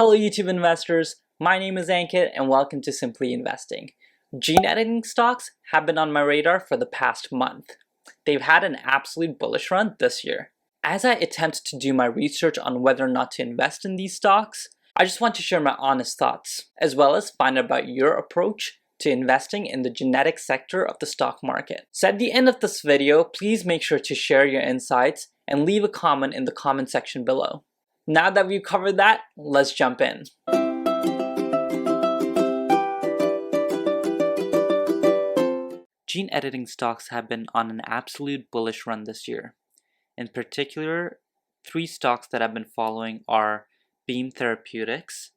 Hello YouTube investors, my name is Ankit and welcome to Simply Investing. Gene editing stocks have been on my radar for the past month. They've had an absolute bullish run this year. As I attempt to do my research on whether or not to invest in these stocks, I just want to share my honest thoughts, as well as find out about your approach to investing in the genetic sector of the stock market. So at the end of this video, please make sure to share your insights and leave a comment in the comment section below. Now that we've covered that, let's jump in. Gene editing stocks have been on an absolute bullish run this year. In particular, three stocks that I've been following are Beam Therapeutics,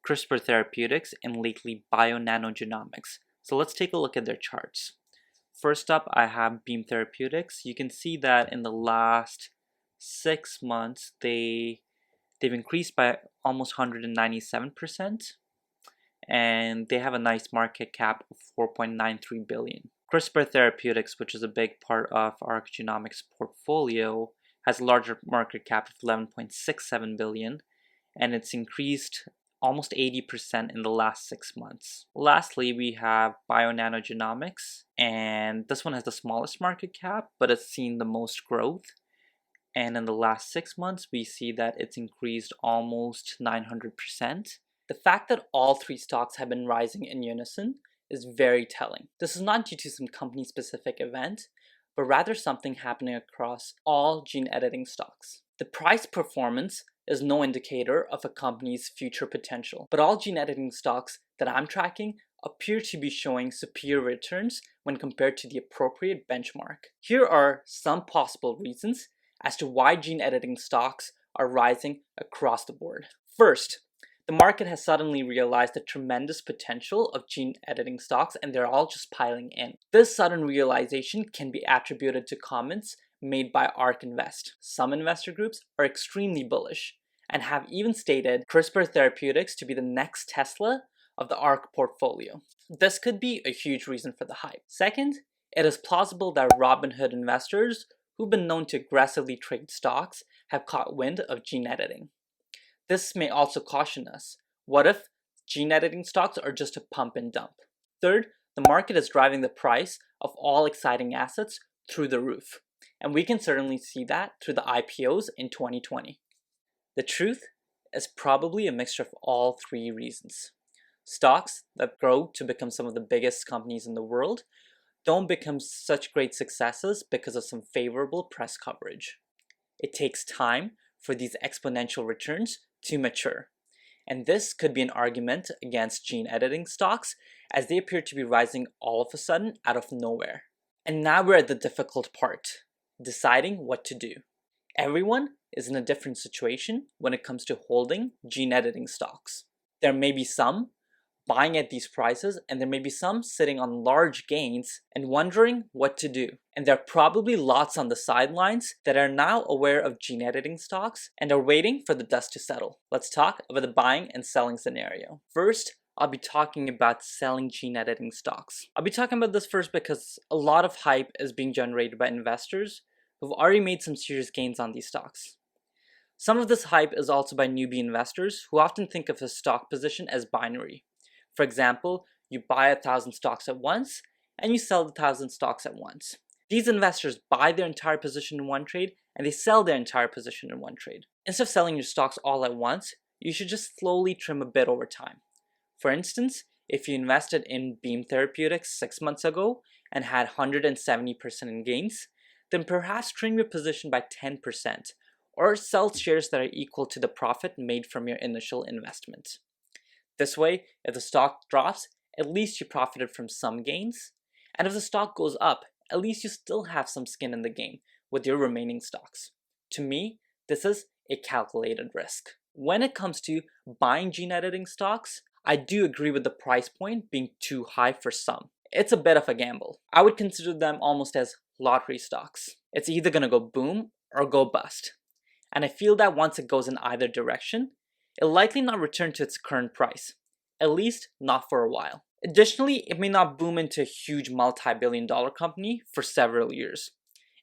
CRISPR Therapeutics, and lately Bionanogenomics. So let's take a look at their charts. First up, I have Beam Therapeutics. You can see that in the last 6 months, they've increased by almost 197%, and they have a nice market cap of 4.93 billion. CRISPR Therapeutics, which is a big part of ARC Genomics' portfolio, has a larger market cap of 11.67 billion, and it's increased almost 80% in the last 6 months. Lastly, we have Bionanogenomics, and this one has the smallest market cap, but it's seen the most growth. And in the last 6 months, we see that it's increased almost 900%. The fact that all three stocks have been rising in unison is very telling. This is not due to some company-specific event, but rather something happening across all gene editing stocks. The price performance is no indicator of a company's future potential, but all gene editing stocks that I'm tracking appear to be showing superior returns when compared to the appropriate benchmark. Here are some possible reasons as to why gene editing stocks are rising across the board. First, the market has suddenly realized the tremendous potential of gene editing stocks, and they're all just piling in. This sudden realization can be attributed to comments made by ARK Invest. Some investor groups are extremely bullish and have even stated CRISPR Therapeutics to be the next Tesla of the ARK portfolio. This could be a huge reason for the hype. Second, it is plausible that Robinhood investors who've been known to aggressively trade stocks have caught wind of gene editing. This may also caution us. What if gene editing stocks are just a pump and dump? Third, the market is driving the price of all exciting assets through the roof, and we can certainly see that through the IPOs in 2020. The truth is probably a mixture of all three reasons. Stocks that grow to become some of the biggest companies in the world don't become such great successes because of some favorable press coverage. It takes time for these exponential returns to mature, and this could be an argument against gene editing stocks as they appear to be rising all of a sudden out of nowhere. And now we're at the difficult part, deciding what to do. Everyone is in a different situation when it comes to holding gene editing stocks. There may be some buying at these prices, and there may be some sitting on large gains and wondering what to do. And there are probably lots on the sidelines that are now aware of gene editing stocks and are waiting for the dust to settle. Let's talk about the buying and selling scenario. First, I'll be talking about selling gene editing stocks. I'll be talking about this first because a lot of hype is being generated by investors who've already made some serious gains on these stocks. Some of this hype is also by newbie investors who often think of a stock position as binary. For example, you buy 1,000 stocks at once and you sell 1,000 stocks at once. These investors buy their entire position in one trade and they sell their entire position in one trade. Instead of selling your stocks all at once, you should just slowly trim a bit over time. For instance, if you invested in Beam Therapeutics 6 months ago and had 170% in gains, then perhaps trim your position by 10% or sell shares that are equal to the profit made from your initial investment. This way, if the stock drops, at least you profited from some gains, and if the stock goes up, at least you still have some skin in the game with your remaining stocks. To me, this is a calculated risk. When it comes to buying gene editing stocks, I do agree with the price point being too high for some. It's a bit of a gamble. I would consider them almost as lottery stocks. It's either gonna go boom or go bust. And I feel that once it goes in either direction, it'll likely not return to its current price, at least not for a while. Additionally, it may not boom into a huge multi-billion-dollar company for several years,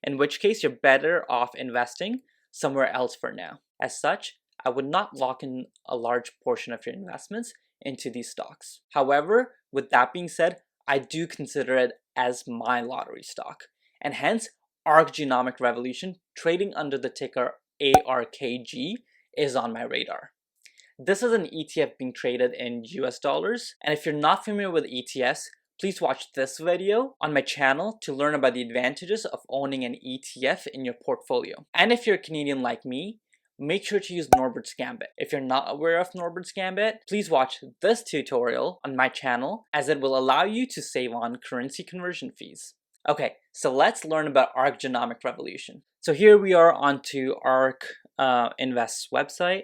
in which case you're better off investing somewhere else for now. As such, I would not lock in a large portion of your investments into these stocks. However, with that being said, I do consider it as my lottery stock, and hence ARK Genomic Revolution, trading under the ticker ARKG, is on my radar. This is an ETF being traded in US dollars, and if you're not familiar with ETFs, please watch this video on my channel to learn about the advantages of owning an ETF in your portfolio. And if you're Canadian like me, make sure to use Norbert's Gambit. If you're not aware of Norbert's Gambit, please watch this tutorial on my channel, as it will allow you to save on currency conversion fees. Okay, so let's learn about ARK Genomic Revolution. So here we are onto ARK Invest's website,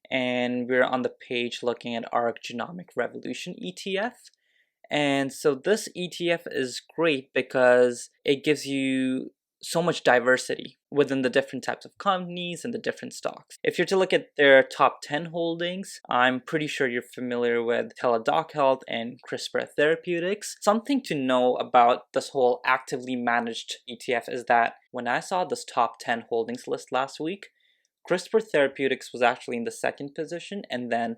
and we're on the page looking at ARK Genomic Revolution ETF. And so this ETF is great because it gives you so much diversity within the different types of companies and the different stocks. If you're to look at their top 10 holdings, I'm pretty sure you're familiar with Teladoc Health and CRISPR Therapeutics. Something to know about this whole actively managed ETF is that when I saw this top 10 holdings list last week, CRISPR Therapeutics was actually in the second position, and then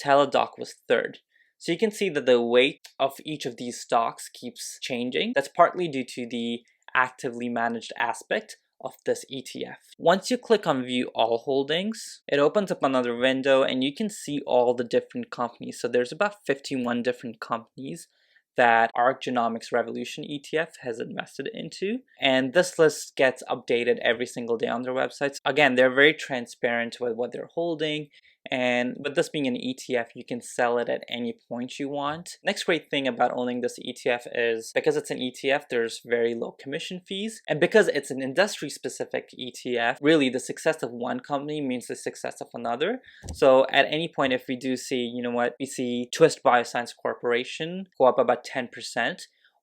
Teladoc was third. So you can see that the weight of each of these stocks keeps changing. That's partly due to the actively managed aspect of this ETF. Once you click on View All Holdings, it opens up another window and you can see all the different companies. So there's about 51 different companies that ARK Genomics Revolution ETF has invested into. And this list gets updated every single day on their websites. Again, they're very transparent with what they're holding. And with this being an ETF, you can sell it at any point you want. Next great thing about owning this ETF is because it's an ETF, there's very low commission fees. And because it's an industry specific ETF, really the success of one company means the success of another. So at any point, if we do see, we see Twist Bioscience Corporation go up about 10%,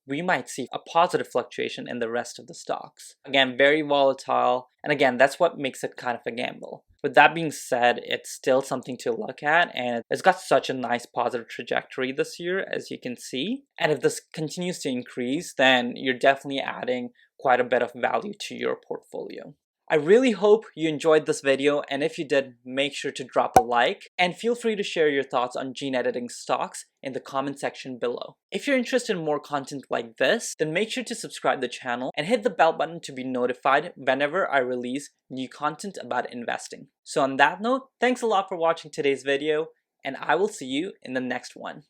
we might see a positive fluctuation in the rest of the stocks. Again, very volatile. And again, that's what makes it kind of a gamble. With that being said, it's still something to look at, and it's got such a nice positive trajectory this year, as you can see. And if this continues to increase, then you're definitely adding quite a bit of value to your portfolio. I really hope you enjoyed this video, and if you did, make sure to drop a like, and feel free to share your thoughts on gene editing stocks in the comment section below. If you're interested in more content like this, then make sure to subscribe to the channel and hit the bell button to be notified whenever I release new content about investing. So on that note, thanks a lot for watching today's video, and I will see you in the next one.